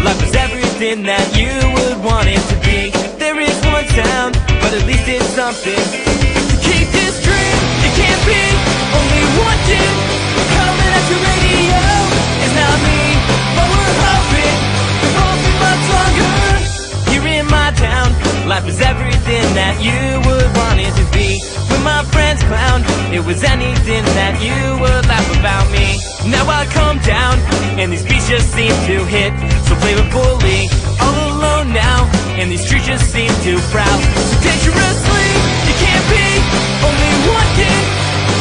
life was everything that you would want it to be. There is one sound, but at least it's something to keep this dream. It can't be only one thing coming at your radio. It's not me, but we're hoping it won't be much longer. Here in my town, life was everything that you would want it to be. When my friends clown, it was anything that you would laugh about me. Now I come down, and these beats just seem to hit so flavorfully. All alone now, and these streets just seem too proud. So dangerously, you can't be only one thing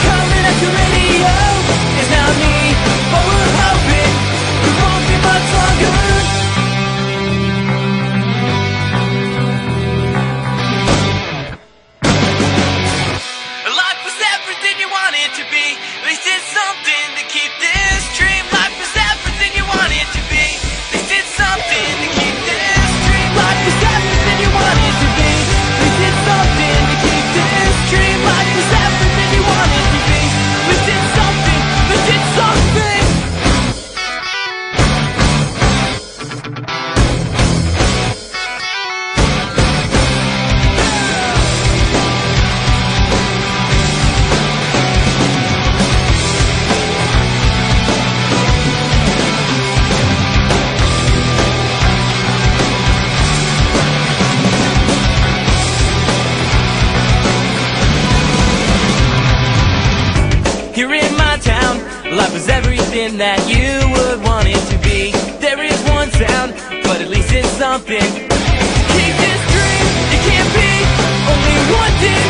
coming at your radio. It's not me, but we're hoping it won't be much longer. Life was everything you wanted to be. At least it's something to keep this dream. Life was everything you wanted to be. At least it's something to keep this dream. Life was everything you wanted to be. At least it's something to keep this dream. Life was everything you wanted to be. At least it's something. At least it's something. Here in my town, life was everything that you would want it to be. There is one sound, but at least it's something. Keep this dream, it can't be only one thing